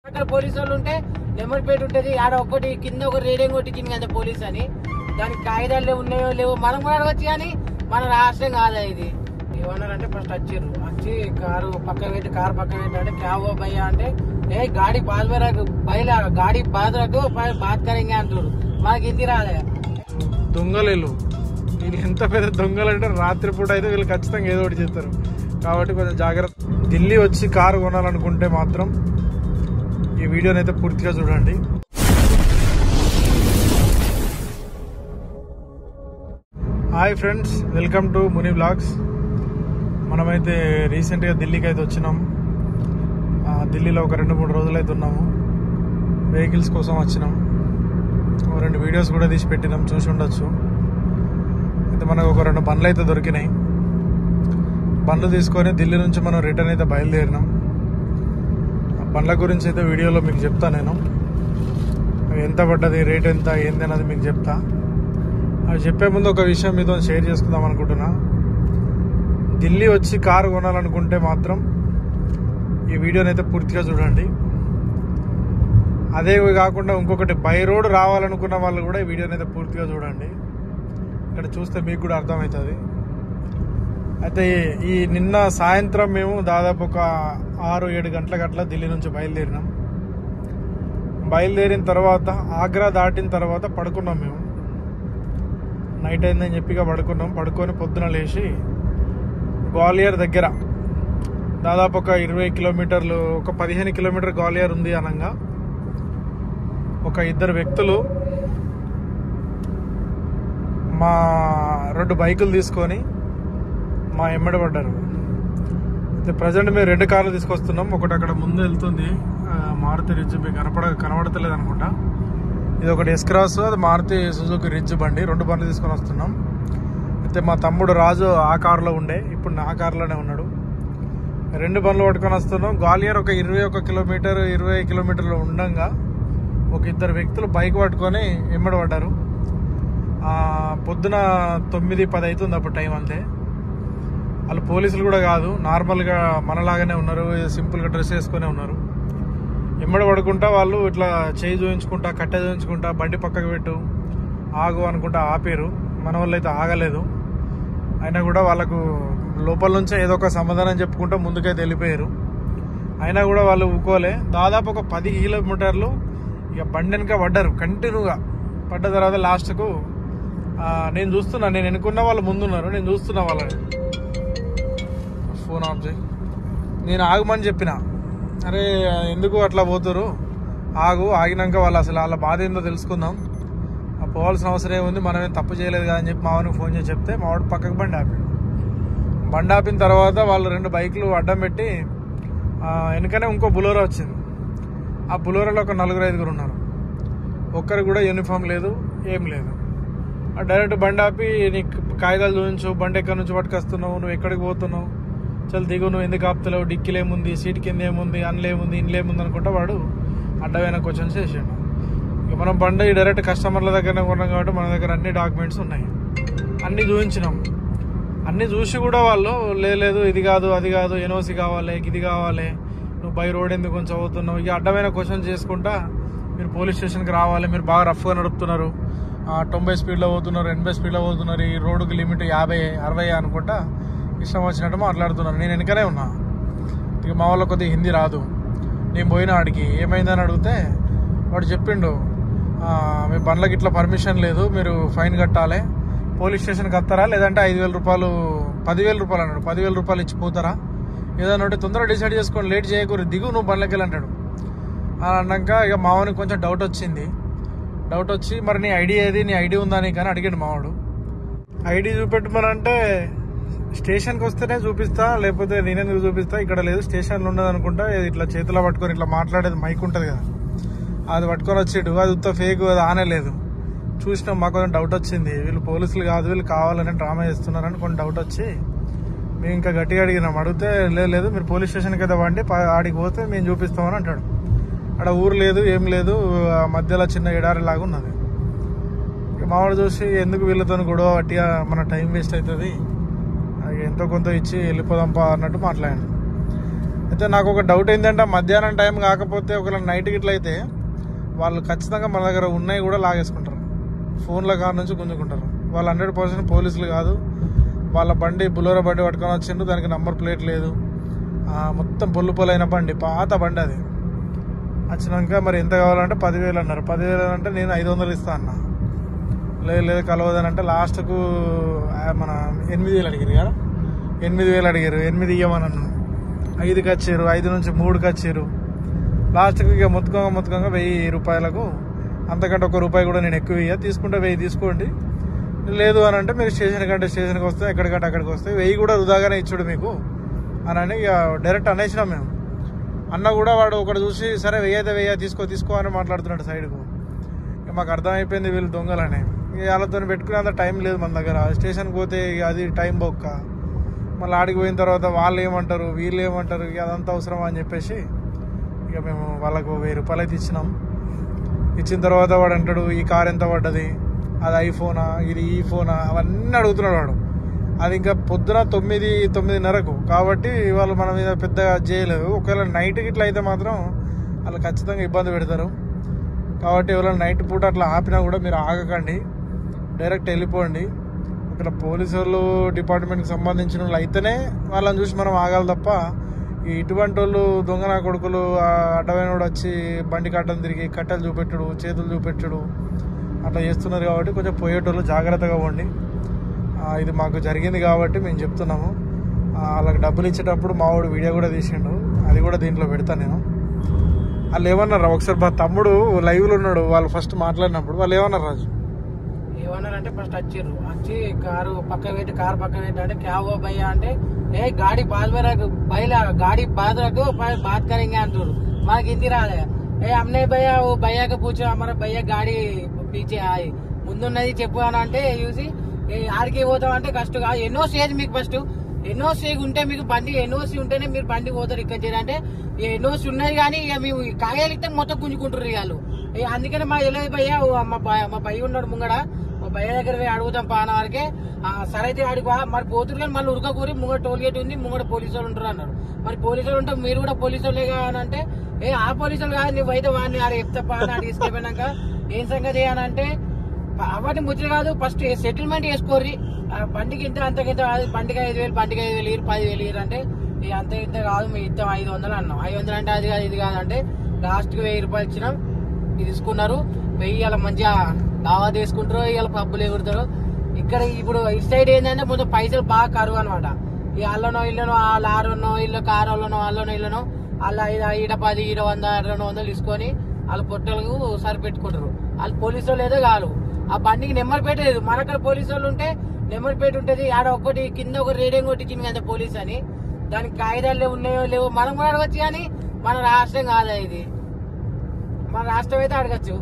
అక్కడ పోలీసు వాళ్ళు ఉంటే నెంబర్ ప్లేట్ ఉంటుంది, ఆడ ఒకటి కింద ఒక రేడియం కొట్టించింది కదా పోలీస్ అని. దానికి కాగితాలు ఉన్నాయో లేవో మనం కూడా అడగచ్చు, కానీ మన రాష్ట్రం కాదా ఇది. ఏమన్నారంటే ఫస్ట్ వచ్చి కారు పక్కన పెట్టి అంటే క్యా హువా భయ్యా అంటే ఏ గాడి బాధ బయలా గాడి బాధకు బాధ కరెంగే అంటారు. మాకు హిందీ రాలే. దొంగలు వీళ్ళు ఎంత పెద్ద దొంగలు అంటే రాత్రిపూట అయితే వీళ్ళు ఖచ్చితంగా ఏదో ఒకటి చేస్తారు. కాబట్టి కొంచెం జాగ్రత్త. ఢిల్లీ వచ్చి కారు కొనాలనుకుంటే మాత్రం ఈ వీడియోని అయితే పూర్తిగా చూడండి. Hi friends, welcome to Muni blogs. మనమైతే రీసెంట్గా ఢిల్లీకి అయితే వచ్చినాం. ఢిల్లీలో ఒక 2-3 రోజులు అయితే ఉన్నాము. వెహికల్స్ కోసం వచ్చినాం. 2 వీడియోస్ కూడా తీసి పెట్టినాం, చూసి ఉండొచ్చు. అయితే మనకు ఒక 2 బండ్లు అయితే దొరికినాయి. బండ్లు తీసుకొని ఢిల్లీ నుంచి మనం రిటర్న్ అయితే బయలుదేరినాం. బండ్ల గురించి అయితే వీడియోలో మీకు చెప్తా. నేను ఎంత పడ్డది, రేట్ ఎంత, ఏంది అన్నది మీకు చెప్తా. అవి చెప్పే ముందు ఒక విషయం మీతో షేర్ చేసుకుందాం అనుకుంటున్నా. ఢిల్లీ వచ్చి కారు కొనాలనుకుంటే మాత్రం ఈ వీడియోని అయితే పూర్తిగా చూడండి. అదే కాకుండా ఇంకొకటి, బై రోడ్ రావాలనుకున్న వాళ్ళు కూడా ఈ వీడియోని అయితే పూర్తిగా చూడండి. ఇక్కడ చూస్తే మీకు కూడా అర్థమవుతుంది. అయితే ఈ నిన్న సాయంత్రం మేము దాదాపు ఒక 6-7 గంటలకు అట్లా ఢిల్లీ నుంచి బయలుదేరినాం. బయలుదేరిన తర్వాత ఆగ్రా దాటిన తర్వాత పడుకున్నాం. మేము నైట్ అయిందని చెప్పిగా పడుకున్నాం. పడుకొని పొద్దున లేచి గ్వాలియర్ దగ్గర దాదాపు ఒక 20 కిలోమీటర్లు, ఒక 15 కిలోమీటర్ గ్వాలియర్ ఉంది అనగా ఒక 2 వ్యక్తులు మా 2 బైకులు తీసుకొని మా ఎమ్మడి పడ్డారు. అయితే ప్రజెంట్ మేము 2 కార్లు తీసుకొస్తున్నాం. ఒకటి అక్కడ ముందు వెళ్తుంది, మారుతి రిడ్జ్, మీకు కనబడతలేదు అనుకుంటా. ఇది ఒకటి ఎస్క్రాస్, అది మారుతి సుజుకి రిడ్జ్ బండి. 2 బండ్లు తీసుకొని వస్తున్నాం. అయితే మా తమ్ముడు రాజు ఆ కారులో ఉండే, ఇప్పుడు నా కారులోనే ఉన్నాడు. 2 బండ్లు పట్టుకొని వస్తున్నాం. గ్వాలియర్ ఒక 20 కిలోమీటర్లు ఉండగా ఒక 2 వ్యక్తులు బైక్ పట్టుకొని ఎమ్మడి పడ్డారు. పొద్దున 9-10 అవుతుంది అప్పుడు టైం. అంతే. వాళ్ళు పోలీసులు కూడా కాదు, నార్మల్గా మనలాగానే ఉన్నారు, సింపుల్గా డ్రెస్ వేసుకునే ఉన్నారు. ఎమ్మడి పడుకుంటా వాళ్ళు ఇట్లా చేయి చూయించుకుంటా, కట్టె చూయించుకుంటా, బండి పక్కకు పెట్టు, ఆగు అనుకుంటా ఆపారు. మన వాళ్ళు అయితే ఆగలేదు. అయినా కూడా వాళ్ళకు లోపల నుంచే ఏదో ఒక సమాధానం చెప్పుకుంటూ ముందుకైతే వెళ్ళిపోయారు. అయినా కూడా వాళ్ళు ఊకోలే. దాదాపు ఒక 10 కిలోమీటర్లు ఇక బండి వెనక పడ్డారు కంటిన్యూగా. పడ్డ తర్వాత లాస్ట్కు నేను చూస్తున్నా, నేను ఎన్నుకున్న వాళ్ళు ముందున్నారు, నేను చూస్తున్నా వాళ్ళని. ఫోన్ ఆఫ్ చేయి. నేను ఆగమని చెప్పిన, అరే ఎందుకు అట్లా పోతారు, ఆగినాక వాళ్ళు అసలు వాళ్ళ బాధ ఏందో తెలుసుకుందాం, పోవాల్సిన అవసరం ఏముంది, మనమేం తప్పు చేయలేదు కదా అని చెప్పి మావాడికి ఫోన్ చేసి చెప్తే మావాడు పక్కకు బండి ఆపాడు. బండి ఆపిన తర్వాత వాళ్ళు 2 బైకులు అడ్డం పెట్టి వెనుకనే ఇంకో బులోరో వచ్చింది. ఆ బులోరోలో ఒక 4-5 ఉన్నారు. ఒక్కరికి కూడా యూనిఫామ్ లేదు, ఏం లేదు. డైరెక్ట్ బండి ఆపి, నీకు కాగితాలు చూపించు, బండి ఎక్కడి నుంచి పట్టుకొస్తున్నావు, నువ్వు ఎక్కడికి పోతున్నావు, చల్ దిగు, నువ్వు ఎందుకు ఆపుతలేవు, డిక్కీలు ఏముంది, సీట్ కింద ఏముంది, అందులో ఏముంది అనుకుంటా వాడు అడ్డమైన క్వశ్చన్స్ చేసాడు. ఇక మనం బండి డైరెక్ట్ కస్టమర్ల దగ్గరనే కొన్నాం కాబట్టి మన దగ్గర అన్ని డాక్యుమెంట్స్ ఉన్నాయి, అన్నీ చూపించినాం. అన్నీ చూసి కూడా వాళ్ళు లేదు ఇది కాదు, అది కాదు, ఎన్ఓసి కావాలి, ఇది కావాలి, నువ్వు బై రోడ్ ఎందుకు కొంచెం అవుతున్నావు, ఇక అడ్డమైన క్వశ్చన్ చేసుకుంటా మీరు పోలీస్ స్టేషన్కి రావాలి, మీరు బాగా రఫ్గా నడుపుతున్నారు, 90 స్పీడ్లో పోతున్నారు, 80 స్పీడ్లో పోతున్నారు, ఈ రోడ్డుకి లిమిట్ 50-60 అనుకుంటా ఇష్టం వచ్చినట్టు మాట్లాడుతున్నారు. నేను వెనకనే ఉన్నా. ఇక మా వాళ్ళకి కొద్దిగా హిందీ రాదు. నేను పోయినా ఆడికి ఏమైందని అడిగితే వాడు చెప్పిండు, మీ బండ్లకి ఇట్లా పర్మిషన్ లేదు, మీరు ఫైన్ కట్టాలి, పోలీస్ స్టేషన్కి వస్తారా, లేదంటే 5,000 రూపాయలు 10,000 రూపాయలు అన్నాడు. 10,000 రూపాయలు ఇచ్చిపోతారా, ఏదన్నా ఉంటే తొందరగా డిసైడ్ చేసుకోండి, లేట్ చేయకూడదు, దిగు నువ్వు బండ్లకి వెళ్ళి అంటాడు. అని అన్నాక ఇక మావానికి కొంచెం డౌట్ వచ్చి మరి నీ ఐడి ఏది, నీ ఐడి ఉందా నీకు అని అడిగాడు మావాడు. ఐడి చూపెట్టమనంటే స్టేషన్కి వస్తేనే చూపిస్తా, లేకపోతే నేనెందుకు చూపిస్తా, ఇక్కడ లేదు, స్టేషన్లో ఉండదు అనుకుంటా. ఇట్లా చేతిలో పట్టుకొని ఇట్లా మాట్లాడేది మైక్ ఉంటుంది కదా, అది పట్టుకొని వచ్చిడు. అది ఉత్త ఫేక్, అది ఆనేలేదు. చూసినాం, మాకు కొంచెం డౌట్ వచ్చింది, వీళ్ళు పోలీసులు కాదు, వీళ్ళు కావాలని డ్రామా చేస్తున్నారని కొంచెం డౌట్ వచ్చి మేము ఇంకా గట్టిగా అడిగినాం. అడిగితే లేదు మీరు పోలీస్ స్టేషన్కి అయితే వండి ఆడికి పోతే మేము చూపిస్తామని అంటాడు. అక్కడ ఊరు లేదు, ఏం లేదు, మధ్యలో చిన్న ఎడారి లాగా ఉన్నది. మావాడు చూసి ఎందుకు వీళ్ళతో గొడవ పట్టిగా మన టైం వేస్ట్ అవుతుంది, ఎంతో కొంత ఇచ్చి వెళ్ళిపోదాంపా అన్నట్టు మాట్లాడాను. అయితే నాకు ఒక డౌట్ ఏంటంటే మధ్యాహ్నం టైం కాకపోతే ఒకవేళ నైట్ గిట్ల అయితే వాళ్ళు ఖచ్చితంగా మన దగ్గర ఉన్నాయి కూడా లాగేసుకుంటారు, ఫోన్ల కాడ నుంచి గుంజుకుంటారు. వాళ్ళు 100% పోలీసులు కాదు. వాళ్ళ బండి బులోరో బండి పట్టుకొని వచ్చిండ్రు, దానికి నంబర్ ప్లేట్ లేదు, మొత్తం పొల్లుపొలైన బండి, పాత బండి అది. వచ్చినాక మరి ఎంత కావాలంటే 10,000 అన్నారు. 10,000 అంటే నేను 500 ఇస్తా అన్నా. లేదు కలవదని అంటే లాస్ట్కు మన 8,000 అడిగారు కదా, 8,000 అడిగారు. 8 ఇవ్వమని అన్నాను. 5కి వచ్చారు, 5 నుంచి 3కి వచ్చారు. లాస్ట్కి ఇక మొత్తుకంగా 1,000 రూపాయలకు, అంతకంటే ₹1 కూడా నేను ఎక్కువ ఇయ్య, తీసుకుంటే 1,000 తీసుకోండి, లేదు అని అంటే మీరు స్టేషన్కి వస్తే ఎక్కడికంటే అక్కడికి వస్తే 1,000 కూడా వృధాగానే ఇచ్చాడు మీకు అని ఇక డైరెక్ట్ అనేసినాం మేము. అన్న కూడా వాడు ఒకటి చూసి సరే 1,000 తీసుకో అని మాట్లాడుతున్నాడు సైడ్కు. ఇక మాకు అర్థమైపోయింది వీళ్ళు దొంగలని. ఇక వాళ్ళతో పెట్టుకునే అంత టైం లేదు మన దగ్గర. స్టేషన్కి పోతే ఇక అది టైం బొక్క, మళ్ళీ ఆడికి పోయిన తర్వాత వాళ్ళు ఏమంటారు వీళ్ళు ఏమంటారు, ఇక అదంతా అవసరమా అని చెప్పేసి ఇక మేము వాళ్ళకు 1,000 రూపాయలు అయితే ఇచ్చినాం. ఇచ్చిన తర్వాత వాడు అంటాడు ఈ కార్ ఎంత పడ్డది, అది ఐఫోనా, ఇది ఈ ఫోనా, అవన్నీ అడుగుతున్నాడు వాడు. అది ఇంకా పొద్దున 9:30కు కాబట్టి వాళ్ళు మన మీద పెద్దగా చేయలేదు. ఒకవేళ నైట్ గిట్లా అయితే మాత్రం వాళ్ళు ఖచ్చితంగా ఇబ్బంది పెడతారు. కాబట్టి ఎవరైనా నైట్ పూట అట్లా ఆపినా కూడా మీరు ఆగకండి, డైరెక్ట్ వెళ్ళిపోండి. ఇక్కడ పోలీసు వాళ్ళు డిపార్ట్మెంట్కి సంబంధించిన వాళ్ళు అయితేనే వాళ్ళని చూసి మనం ఆగాలి తప్ప ఇటువంటి వాళ్ళు దొంగన కొడుకులు అడ్డమైన వాడు వచ్చి బండి కట్టలు తిరిగి కట్టెలు చూపెట్టుడు, చేతులు చూపెట్టుడు అట్లా చేస్తున్నారు. కాబట్టి కొంచెం పోయేటోళ్ళు జాగ్రత్తగా ఉండి. ఇది మాకు జరిగింది కాబట్టి మేము చెప్తున్నాము. వాళ్ళకి డబ్బులు ఇచ్చేటప్పుడు మా వాడు వీడియో కూడా తీసిండు, అది కూడా దీంట్లో పెడతాను నేను. వాళ్ళు ఏమన్నారు ఒకసారి మా తమ్ముడు లైవ్లో ఉన్నాడు, వాళ్ళు ఫస్ట్ మాట్లాడినప్పుడు వాళ్ళు ఏమన్నారు రాజు? ఏమన్నారంటే ఫస్ట్ వచ్చి కారు పక్కన పెట్టి అంటే క్యా హువా భయ్యా అంటే ఏ గాడి బాద్ బయలా గాడి బాద్ రఖో బాత్ కరేంగే అంటారు. మాకు హిందీ రాలే. ఏ అమ్నే భయ్యా ఓ భయ్యాకి పూచో అమర భయ్యా గాడి పీచే ఆయి ముందున్నది చెప్పు అని అంటే చూసి ఆడికి పోతాం అంటే కష్టం కాదు. ఎన్నో స్టేజ్ మీకు ఫస్ట్ ఎన్ఓసీ ఉంటే మీకు బండి ఎన్ఓసీ ఉంటేనే మీరు బండి పోతారు. ఇక్కడ చేయాలంటే ఎన్ఓసీ ఉన్నది కానీ ఇక మేము కాయలు ఇస్తే మొత్తం గుంజుకుంటారు ఇవాళ. అందుకని మా తెలియదు భయ్య మా భయ్య ఉన్నాడు ముంగడ, మా భయ్య దగ్గర పోయి అడుగుతాం పాన వరకే. సరే అయితే ఆడికి మరి పోతురు కానీ మళ్ళీ ఉరకకూరి ముంగడ టోల్ గేట్ ఉంది, ముంగడ పోలీసు వాళ్ళు ఉంటారు అన్నారు. మరి పోలీసు వాళ్ళు ఉంటే మీరు కూడా పోలీసు వాళ్ళే అని అంటే ఆ పోలీసు వాళ్ళు కాదు నువ్వైతే వాడిని ఆడ చెప్తా పాన ఆడ తీసుకెళ్ళిపోయినాక ఏం సంగతి అని అంటే అవన్నీ ముచ్చట కాదు. ఫస్ట్ సెటిల్మెంట్ చేసుకోర్రి, బండికి ఇంత అంతకింత కాదు, బండికి 5,000 బండికి 5,000 ఇరు 10,000 ఇరు అంటే అంత ఇంత కాదు మీ ఇద్దాం 500 అన్నాం. 500 అంటే అది కాదు ఇది కాదంటే లాస్ట్కి 1,000 రూపాయలు ఇచ్చినాం. ఇది తీసుకున్నారు 1000. ఇలా మంచిగా దావా తీసుకుంటారు, ఇలా పబ్బులు ఎగురుతారు. ఇక్కడ ఇప్పుడు ఈ సైడ్ ఏంటంటే మొత్తం పైసలు బాగా కరువు అనమాట. ఈ అల్లనో ఇల్లనో ఆ లారోనో ఇల్లు కారు వాళ్ళనో అల్లనో ఇల్లనో అలా ఈడ 10 ఈడ 100 200 తీసుకొని వాళ్ళ పొట్టలకు సరిపెట్టుకుంటారు. వాళ్ళు పోలీసు వాళ్ళు ఏదో కాదు, ఆ బండికి నెంబర్ ప్లేట్ లేదు. మన అక్కడ పోలీసు వాళ్ళు ఉంటే నెంబర్ ప్లేట్ ఉంటుంది, ఆడ ఒకటి కింద ఒక రేడియం కొట్టించింది కదా పోలీస్ అని, దానికి కాగితాలు ఉన్నాయో లేవో మనం కూడా అడగచ్చు. కానీ మన రాష్ట్రం కాదా ఇది, మన రాష్ట్రం అయితే అడగచ్చు.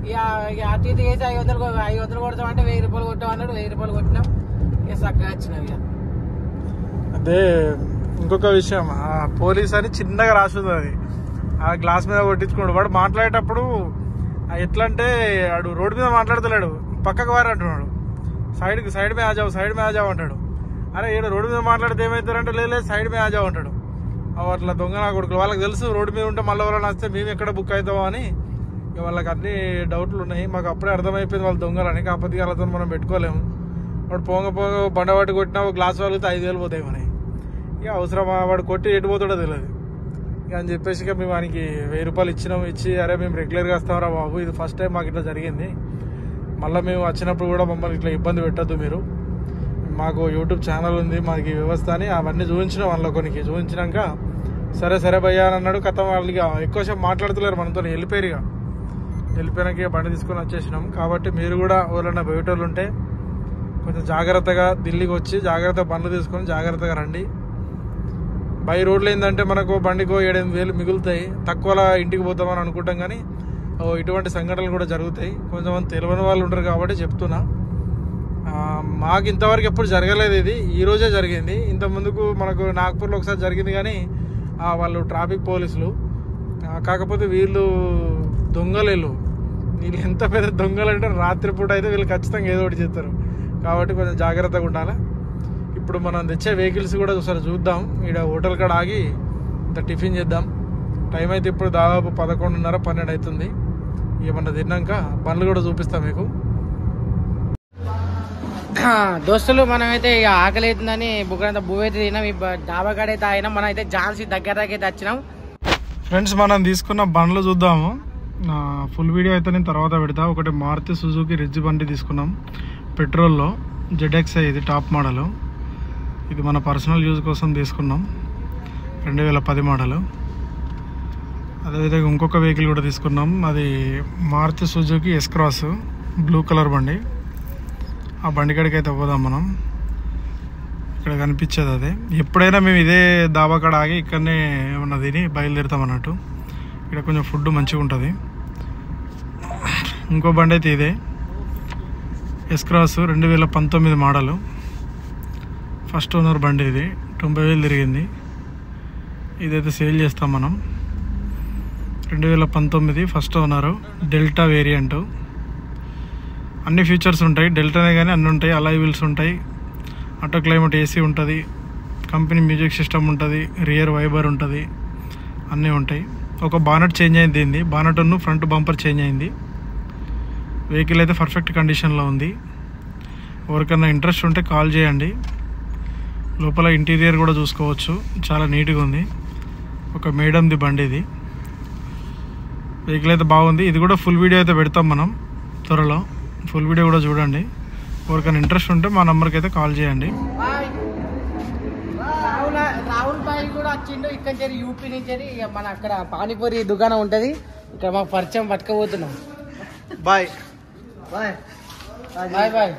ఇక అటు ఇటు చేసి 500 కొడతాం అంటే 1,000 రూపాయలు కొట్టాం అన్నాడు. 1,000 రూపాయలు కొట్టినాం, ఇక చక్కగా వచ్చినాం. ఇక అదే ఇంకొక విషయం, ఆ పోలీస్ అని చిన్నగా రాస్తుంది, అది ఆ గ్లాస్ మీద కొట్టించుకోడు. వాడు మాట్లాడేటప్పుడు ఎట్లా అంటే వాడు రోడ్డు మీద మాట్లాడతలేడు, పక్కకు వారు అంటున్నాడు, సైడ్ మే ఆజావు అంటాడు. అరే ఈడ రోడ్డు మీద మాట్లాడితే ఏమవుతారంటే లేదు సైడ్ మే ఆజావు అంటాడు. అట్లా దొంగ నా కొడుకులు వాళ్ళకి తెలుసు రోడ్డు మీద ఉంటే మళ్ళీ ఎవరైనా వస్తే మేము ఎక్కడ బుక్ అవుతామో అని. ఇక వాళ్ళకి అన్ని డౌట్లు ఉన్నాయి. మాకు అప్పుడే అర్థమైపోయింది వాళ్ళు దొంగలని. కాకపోతే వాళ్ళతో మనం పెట్టుకోలేము. వాడు పోంగ బండవాటి కొట్టినా ఒక గ్లాస్ వాళ్ళతో 5,000 పోతాయి మనకి. ఇక అవసరమా, వాడు కొట్టి ఎటు పోతాడో తెలియదు. ఇక అని చెప్పేసి ఇక మేము వానికి 1,000 రూపాయలు ఇచ్చినాం. ఇచ్చి అరే మేము రెగ్యులర్గా వస్తామరా బాబు, ఇది ఫస్ట్ టైం మాకు ఇట్లా జరిగింది, మళ్ళీ మేము వచ్చినప్పుడు కూడా మమ్మల్ని ఇట్లా ఇబ్బంది పెట్టద్దు మీరు, మాకు యూట్యూబ్ ఛానల్ ఉంది మాకు వ్యవస్థ అని అవన్నీ చూపించినాం. వాళ్ళ కొనికి చూపించినాక సరే భయ్యా అని అన్నాడు. కథ వాళ్ళకి ఎక్కువసేపు మాట్లాడుతలేరు మనతో, వెళ్ళిపోయినాక బండి తీసుకొని వచ్చేసినాం. కాబట్టి మీరు కూడా ఎవరైనా బయటోళ్ళు ఉంటే కొంచెం జాగ్రత్తగా ఢిల్లీకి వచ్చి జాగ్రత్తగా బండ్లు తీసుకొని జాగ్రత్తగా రండి. బై రోడ్లు ఏంటంటే మనకు బండికో 7-8 మిగులుతాయి, తక్కువలా ఇంటికి పోతామని అనుకుంటాం. కానీ ఇటువంటి సంఘటనలు కూడా జరుగుతాయి. కొంతమంది తెలియని వాళ్ళు ఉంటారు కాబట్టి చెప్తున్నా. మాకు ఇంతవరకు ఎప్పుడు జరగలేదు, ఇది ఈ రోజే జరిగింది. ఇంత ముందుకు మనకు నాగ్పూర్లో ఒకసారి జరిగింది, కానీ వాళ్ళు ట్రాఫిక్ పోలీసులు. కాకపోతే వీళ్ళు దొంగలు, వీళ్ళు ఎంత పెద్ద దొంగలు అంటే రాత్రిపూట అయితే వీళ్ళు ఖచ్చితంగా ఏదో ఒకటి చేస్తారు. కాబట్టి కొంచెం జాగ్రత్తగా ఉండాలి. ఇప్పుడు మనం తెచ్చే వెహికల్స్ కూడా ఒకసారి చూద్దాం. ఇక్కడ హోటల్ కాడ ఆగి ఇంత టిఫిన్ చేద్దాం. టైం అయితే ఇప్పుడు దాదాపు 11:30 12 అవుతుంది. ఏమన్నా తిన్నాక బండ్లు కూడా చూపిస్తాం మీకు. దోస్తులు మనమైతే ఇక ఆకలి అవుతుందని బుగ్గరంతా భూ అయితే తిన్నాం. ఈ డాబా కాడ అయితే అయినా మనం అయితే ఝాన్సీ దగ్గర అయితే వచ్చినాం. ఫ్రెండ్స్ మనం తీసుకున్న బండ్లు చూద్దాము. ఫుల్ వీడియో అయితే నేను తర్వాత పెడతా. ఒకటి మారుతి సుజుకి రిడ్జ్ బండి తీసుకున్నాం పెట్రోల్లో, ZXi, ఇది టాప్ మోడలు. ఇది మన పర్సనల్ యూజ్ కోసం తీసుకున్నాం, 2010 మోడలు. అదేవిధంగా ఇంకొక వెహికల్ కూడా తీసుకున్నాం, అది Maruti Suzuki S-Cross blue colour బండి. ఆ బండి కాడికి అయితే పోదాం మనం. ఇక్కడ కనిపించేది అదే. ఎప్పుడైనా మేము ఇదే దాబా కాడ ఆగి ఇక్కడనే ఏమన్నా తిని బయలుదేరుతాం అన్నట్టు. ఇక్కడ కొంచెం ఫుడ్ మంచిగా ఉంటుంది. ఇంకో బండి అయితే ఇదే S-Cross 2019 మోడలు, ఫస్ట్ ఓనర్ బండి. ఇది 90,000 తిరిగింది. ఇదైతే సేల్ చేస్తాం మనం. 2019 ఫస్ట్ ఓనరు, డెల్టా వేరియంటు. అన్ని ఫీచర్స్ ఉంటాయి, డెల్టానే కానీ అన్నీ ఉంటాయి. అలాయ్ వీల్స్ ఉంటాయి, ఆటో క్లైమేట్ AC ఉంటుంది, కంపెనీ మ్యూజిక్ సిస్టమ్ ఉంటుంది, రియర్ వైబర్ ఉంటుంది, అన్నీ ఉంటాయి. ఒక బానట్ చేంజ్ అయింది, దీన్ని బానట్ ఫ్రంట్ బంపర్ చేంజ్ అయింది. వెహికల్ అయితే పర్ఫెక్ట్ కండిషన్లో ఉంది. ఎవరికన్నా ఇంట్రెస్ట్ ఉంటే కాల్ చేయండి. లోపల ఇంటీరియర్ కూడా చూసుకోవచ్చు, చాలా నీట్గా ఉంది. ఒక మేడంది బండి ఇది. వెహికల్ అయితే బాగుంది. ఇది కూడా ఫుల్ వీడియో అయితే పెడతాం మనం త్వరలో. ఫుల్ వీడియో కూడా చూడండి. ఎవరికైనా ఇంట్రెస్ట్ ఉంటే మా నెంబర్కి అయితే కాల్ చేయండి. రాహుల్ బాయ్ కూడా వచ్చిండు ఇక్కడ నుంచి, యూపీ నుంచి. మన అక్కడ పానీపూరి దుకాణం ఉంటది, ఇక్కడ మాకు పరిచయం పట్టుకోబోతున్నాం. Bye bye bye bye.